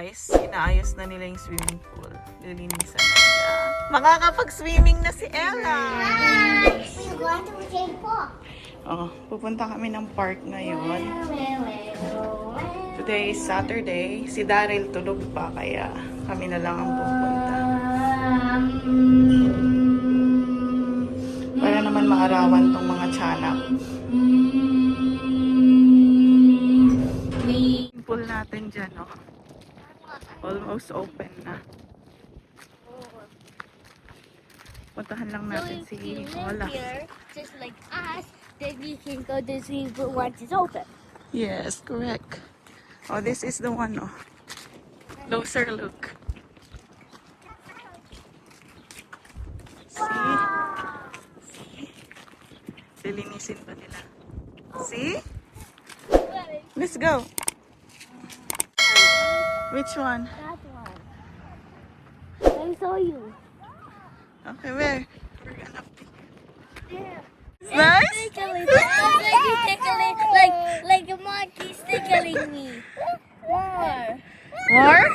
guys, inaayos na nila yung swimming pool. Lilinisan na nila. Makakapag-swimming na si Ella! We're going to the park. Oh, pupunta kami ng park ngayon. Today is Saturday. Si Daryl tulog pa, kaya kami na lang ang pupunta. Para naman maarawan tong mga tiyanak. Pool natin dyan, no? Almost open na. Puntahan lang natin si Ola. Just like us, then you can go to see once it's open. Yes, correct. Oh, this is the one, no? Closer look. See? Lilinisin pa nila. See? Let's go. Which one? That one. Let me show you. Okay, where? We're gonna pick. There. It's nice? Tickling. Like a monkey's tickling me. More. More?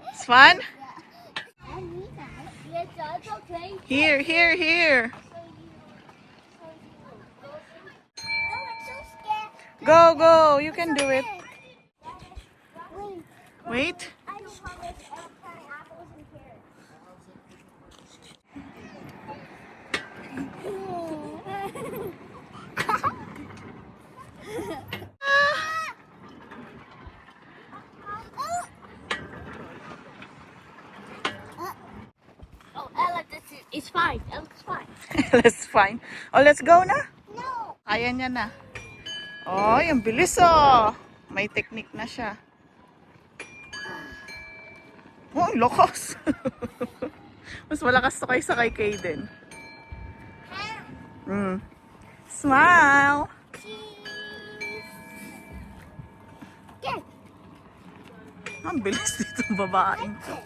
It's fun? Yes, that's okay. Here, here, here. Oh, I'm so scared. Go, go. You can do it. Wait. Wait. I just want this apples and carrots. Oh, Ella, it's fine. Ella's fine. Let's find. Oh, let's go na. No. Kaya niya na. Oh, yung bilis oh. May technique na siya. Oh, ang lakas. Mas malakas to kaysa kay Kaden. Smile. Yes. Ang bilis dito babaeng to.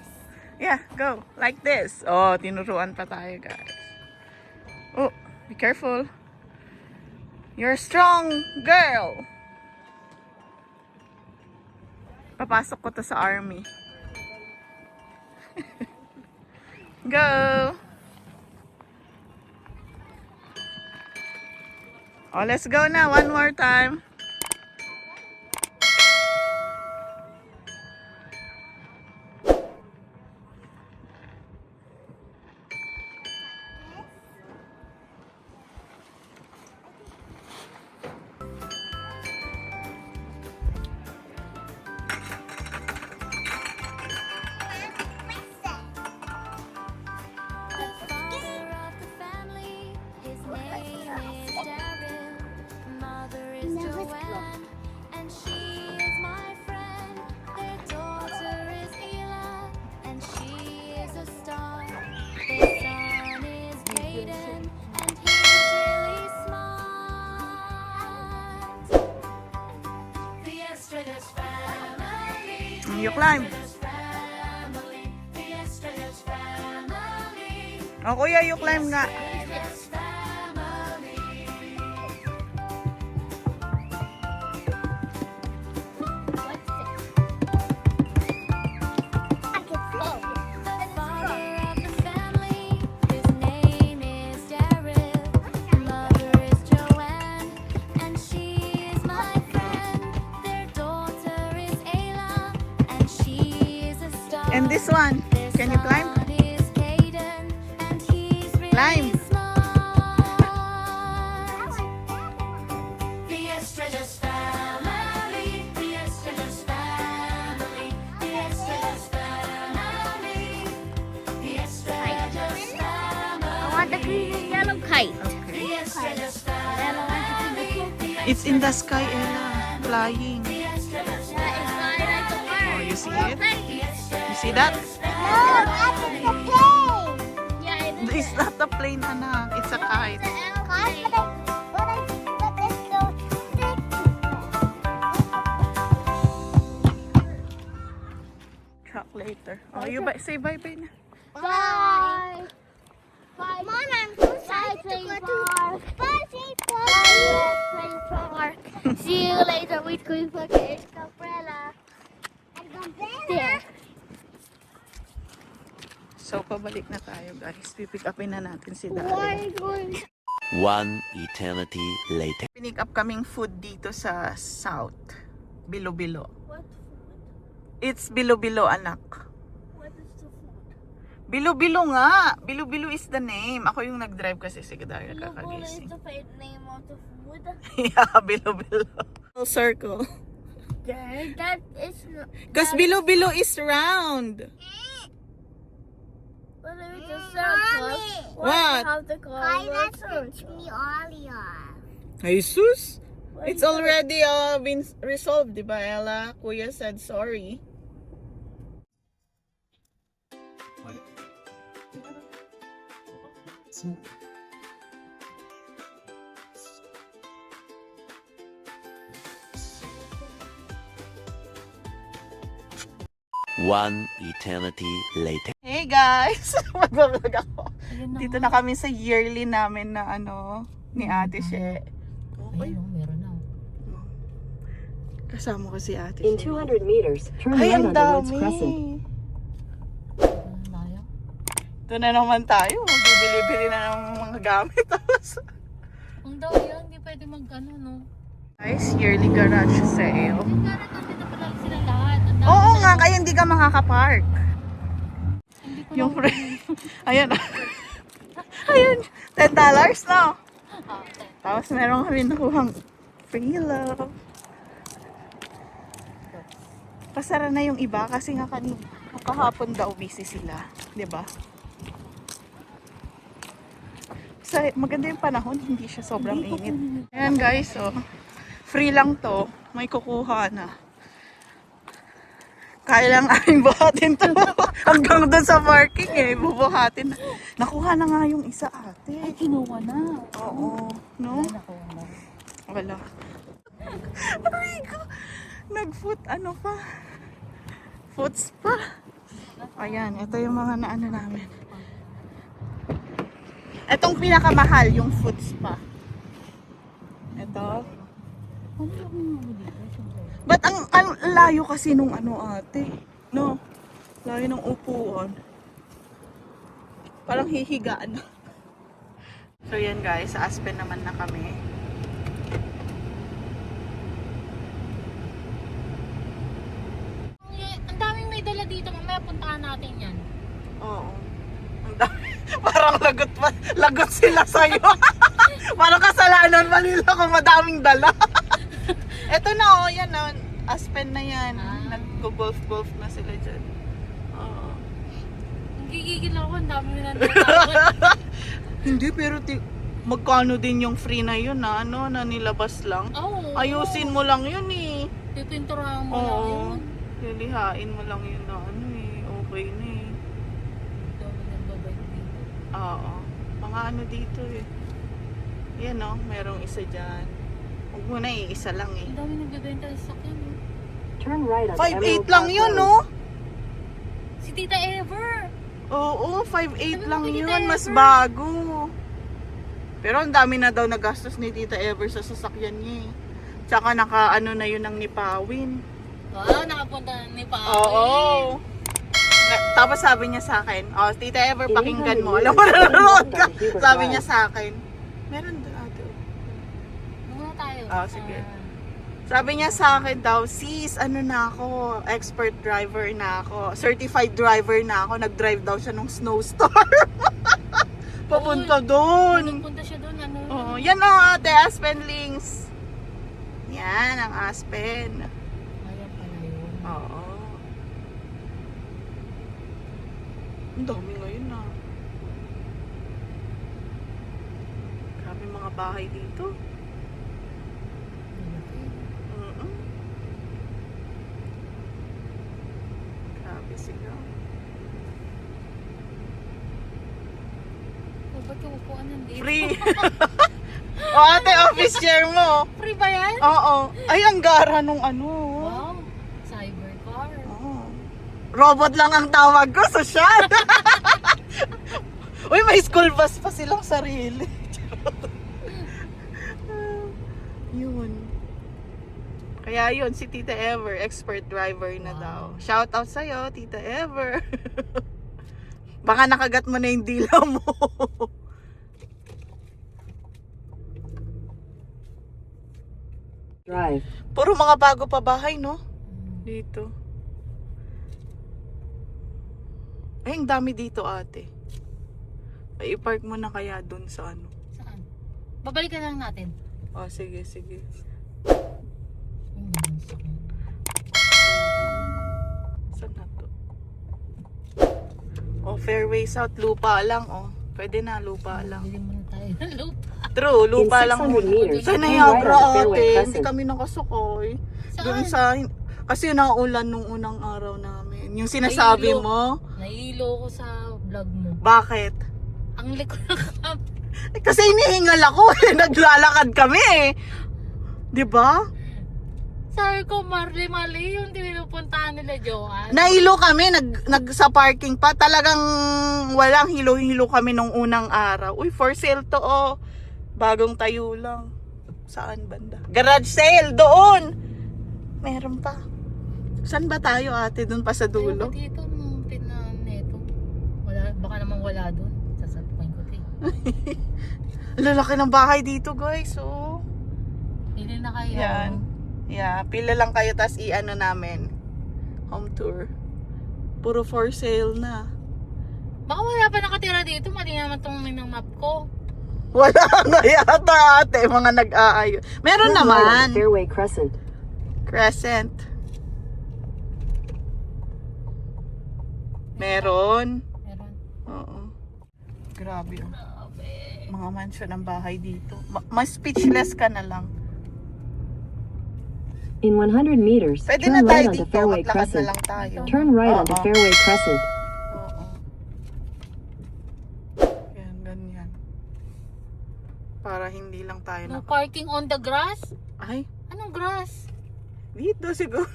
Yeah, go. Like this. Oh, tinuruan pa tayo, guys. Oh, be careful. You're a strong girl. Papasok ko to sa army. Go. Oh, let's go na. One more time. You climb. Oh, kuya, you climb nga. And this one, can you climb? Climb. I want the green and yellow kite. Okay. Ella wants to see the pink. It's in the sky, Ella. Flying. Yeah, it's flying like a bird. Oh, you see it? You see that? No, that's the plane. Yeah, it is. It's not a plane, anak. It's a kite. But it's so thick. water. Oh, you say bye-bye na. Bye. Bye. Mom, I'm so excited to go to Play Park. See you later with Queen Bucket Umbrella. There. So, pabalik na tayo guys. Pipick upin na natin si Why Daddy. going? One eternity later. Pinick up kaming food dito sa South. Bilo-bilo. What food? It's bilo-bilo, anak. What is the food? Bilo-bilo nga. Bilo-bilo is the name. Ako yung nag-drive kasi. Sige, dahil Bilo is kakagising. the fake name of the food. Yeah, bilo-bilo. Circle. That is not. Because bilo-bilo is round. But if it's a circle, What? Have the color circle. Jesus? It's already been resolved, di ba, Ella? Kuya said sorry. One eternity later. Hey guys! Mag-vlog ako. Dito na kami sa yearly namin na ni Ate She. Ayun, meron na. Kasama ko si Ate In She. 200 meters, turn Ay, right ang onto Woods dami! Crescent. Ano tayo? Ito na naman tayo. Magbibili-bili na ng mga gamit. Ang daw yan, hindi pwede mag-ano, no? Guys, yearly garage sale. Hindi ka nandito pala sila lahat. Ang dami Oo na- nga, kaya hindi ka makakapark. Hindi ko Yung na- friend. Ayan. Ayun. $10 no? Ah, Tapos meron kami nakuhang free love. Pasara na yung iba kasi nga kahapon daw busy sila. 'Di ba? Sa maganda yung panahon, hindi siya sobrang init. Ayan guys, oh. Free lang to. May kukuha na. Kaya lang aming buhatin to. Hanggang doon sa parking bubuhatin. Nakuha na nga yung isa ate. Ay, kinuha na. Oo. No? Ay, nakuha na. Wala. Aray ko. Nag-foot pa. Foots pa. Ayan, ito yung mga naano namin. Itong pinakamahal, yung foots pa. Ito. Ano yung mga dito? Ba't ang layo kasi nung ate? No? Layo ng upuan. Parang hihigaan na. So yan guys, sa Aspen naman na kami. Ang daming may dala dito. Mamaya puntahan natin yan. Oo. Ang dami. Parang lagot sila sa'yo. Parang kasalanan pa nila kung madaming dala. Eto na yan Aspen na yan. Ah. Nag-golf na sila dyan. Oo. Gigigil ako. Ang dami na nandito. Hindi, pero magkano din yung free na yun na nilabas lang. Oo. Ayusin mo lang yun eh. Pipinturahan mo lang Oo. yun. Lilihain mo lang yun na okay na eh. Dami ng babay dito. Oo. Mga dito eh. Yan merong isa dyan. Huwag mo na isa lang eh. Ang dami nagbebenta sa sakyan. Eh. Turn right onto 5.8 Emerald lang Park yun, Road. no? Si Tita Ever! Oo, 5.8 Sabi lang mo kay yun. Tita Mas Ever. bago. Pero ang dami na daw nagastos ni Tita Ever sa sasakyan niya eh. Tsaka na yun ng nipawin. Wow, nakapunta na ni Papi. Oo. Tapos sabi niya sa akin, Tita Ever, In pakinggan 800 mo. meters, Alam mo, nanonood ka. turn left onto Sabi Hubert niya Drive. sa akin, meron doon ate. Muna tayo. Sige. Sabi niya sa akin daw, sis, na ako, expert driver na ako, certified driver na ako, nag-drive daw siya nung snowstorm. Papunta doon. Punta siya doon. Ano? Oh, yan ate, Aspen Links. Yan, ang Aspen. Ayan pala yun. Oo. Ang dami ngayon na. Grabe mga bahay dito. Mm-mm. Grabe sila. Ba't yung upuan nandito? Free! O ate, office chair mo. Free ba yan? Oo. Ay, ang gara nung Wow. Cybercar. Oo. Robot lang ang tawag ko, sosyal. Uy, may school bus pa silang sarili. Yun. Kaya yun, si Tita Ever, expert driver na daw. Shout out sa'yo, Tita Ever. Baka nakagat mo na yung dila mo. Drive. Puro mga bago pa bahay, no? Dito. Ay, ang dami dito, ate. Ay, i-park mo na kaya dun sa ano. Saan? Babalikan lang natin. Oh, sige, sige. Saan na to? Oh, Fairway South. Lupa lang, oh. Pwede na, lupa lang. Bili muna tayo ng lupa. True, lupa In lang 600 muna. meters, Sa turn Niagara, right on the ate. Fairway Hindi Crescent. kami nakasukoy. Doon Saan? sa... Kasi naulan nung unang araw namin. Yung sinasabi Nahilo. mo, Nahilo ko sa vlog mo. bakit? Ang likod ng camp. Kasi inihingal ako eh. Naglalakad kami eh. Di ba? Sabi ko, mali yung pinupuntahan nila, Joanne. Nahilo kami, sa parking pa. Talagang walang hilo-hilo kami nung unang araw. Uy, for sale to oh. Bagong tayo lang. Saan banda? Garage sale, doon! Meron pa. Saan ba tayo ate? Doon pa sa Ayun dulo? ba dito nung neto? Wala, baka naman wala doon. Sasapukin ko ito eh. Lalaki ng bahay dito guys, oh. Pili na kayo. Yan. Yeah, pila lang kayo tas i-ano namin. Home tour. Puro for sale na. Baka wala pa nakatira dito. Mali naman itong ng map ko. Wala na yata ate, mga nag-aayo. Meron Turn right on naman. the Fairway Crescent. Crescent. Meron. Meron. Oo. Grabe oh. Mga mansion ng bahay dito. Mas speechless ka na lang. In 100 meters, Pwede turn na tayo right on the dito. Fairway Maglakad na Crescent. lang tayo. Turn right on the Oo. Fairway Crescent. Oo. Yan, ganyan. Para hindi lang tayo No parking on the grass? Ay, Anong grass? dito siguro.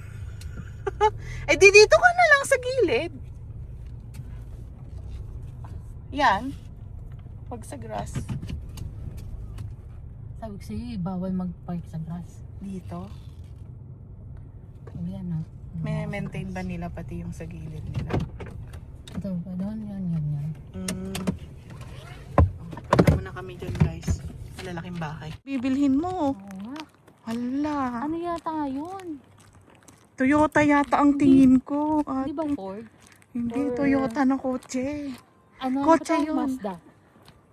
Eh, di dito ka na lang sa gilid. Yan. Pag sa grass. Sabi ko sa'yo, bawal mag-park sa grass. Dito. Yan na. May maintain ba nila pati yung sa gilid nila? Ito, doon, yan. Punta muna kami dyan guys. Malalaking bahay. Bibilhin mo. Oo nga. Hala. Ano yata yun? Toyota yata ang tingin ko. Di ba Ford? Hindi, Or- Toyota na kotse. Ano Kotse ba yun. Mazda.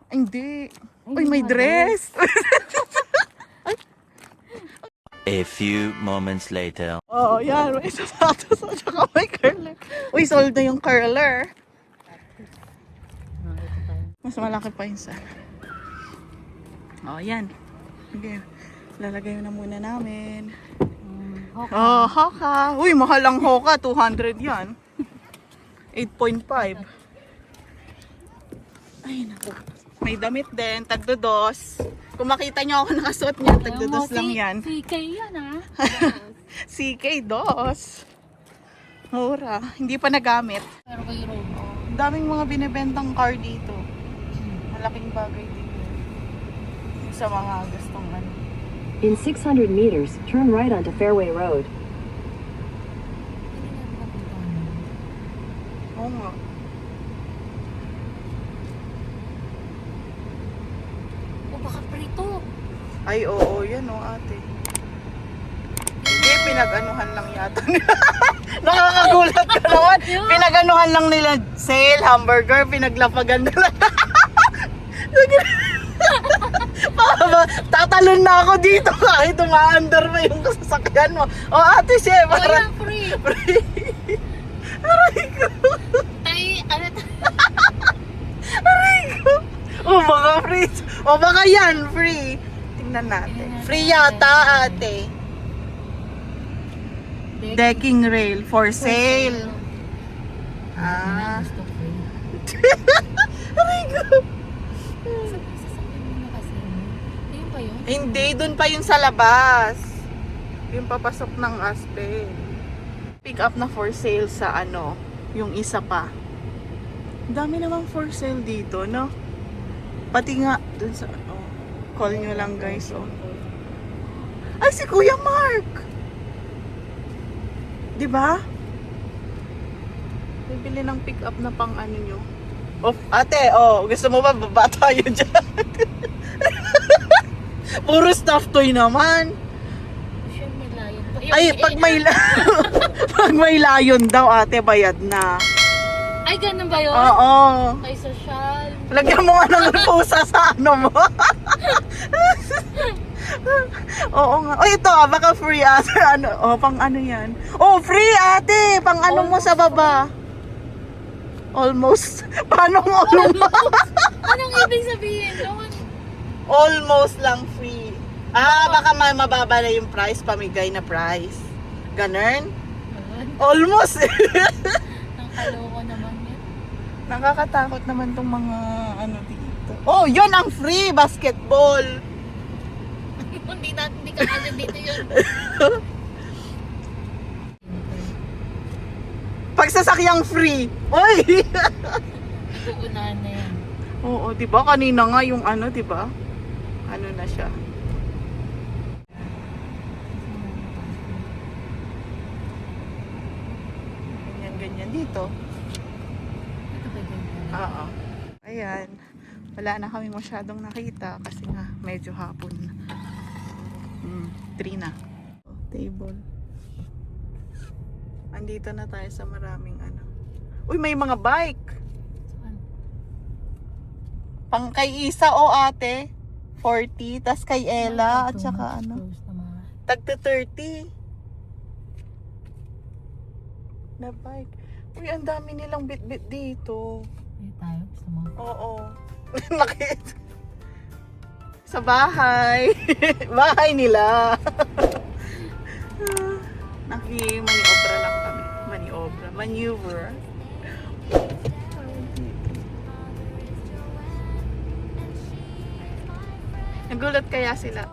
Hindi. Ay, Uy, may mga dress. A few moments later. Oo, yan. May sapatos at saka may curler. Uy, sold na yung curler. Ito tayo. Mas malaki pa yun sana. Oo, yan. Okay. Lalagay na muna namin. Okay. Oh, Hoka. Uy, mahal ang Hoka. 200 yan. 8.5. Ay, naku. May damit din. Tagdo-dos. Kung makita nyo ako nakasuot niya, tagdo-dos lang yan. CK yan ah. CK dos. Mura. Hindi pa nagamit. Pero kay road. Ang daming mga binibentang car dito. Malaking bagay dito. Sa mga gustong ano. In 600 meters, turn right onto Fairway Road. Oo nga. O baka prito. Ay, oo. Yan o, ate. Hindi, pinag-anuhan lang yata nila. Nakakagulat ka naman. Pinag-anuhan lang nila. Sale, hamburger, pinaglapagan nila. Tatalon na ako dito kahit umaandar mo yung sasakyan mo. O ate, siya, O para... yan, free. Aray ko. Ano Aray ko. O baka free. O baka yan, free. Tingnan natin. Free yata, ate. Decking rail for sale. Ah. Gusto ko eh. Aray ko. Sasakyan mo na kasi. Ayun pa yun? Hindi, dun pa yun sa labas. Yung papasok ng Aspen. Pick up na for sale sa ano, Yung isa pa. Ang dami namang for sale dito, no? Pati nga, dun sa, oh, call nyo lang guys, oh. Ay, si Kuya Mark! Diba? Bibili ng pick-up na pang ano nyo. Oh, ate, oh, gusto mo ba baba tayo dyan? Puro stuff toy naman. Siya may layon pa. Ay, pag may, pag may layon daw, ate, bayad na. Ay, ganun ba yun? Oo. Ay, social. Lagyan mo nga ng pusa sa ano mo. Oo nga. O ito, baka free ate. Ano, oh, pang ano yan? Oh, free ate! Pang ano mo sa baba? Almost. Paano almost? Anong ibig sabihin nun? Almost lang free. Ah, baka mababa na yung price, pamigay na price. Ganun? Almost. Ang kaloko naman yun. Nakakatakot naman tong mga ano dito. Oh, yun ang free basketball. Hindi ka kasi dito yun. Pagsasakyang free. Oy! Uunahan na yan. Oo, 'di ba? Kanina nga yung ano, 'di ba? Ano na siya. Ganyan dito. Ito ba yun? Oo. Ayan. Wala na kami masyadong nakita kasi nga medyo hapon na. 3 na. Table. Andito na tayo sa maraming ano. Uy, may mga bike. Saan? Pang kay Isa o ate. 40. Tas kay Ella at saka ano. Close na mga. Tagta 30. Na bike. Uy, ang dami nilang bit-bit dito. Dito tayo. Gusto mo? Oo. Nakita. Sa bahay. Bahay nila. Naki-maniobra lang kami. Maniobra. Maneuver. Nagulat kaya sila.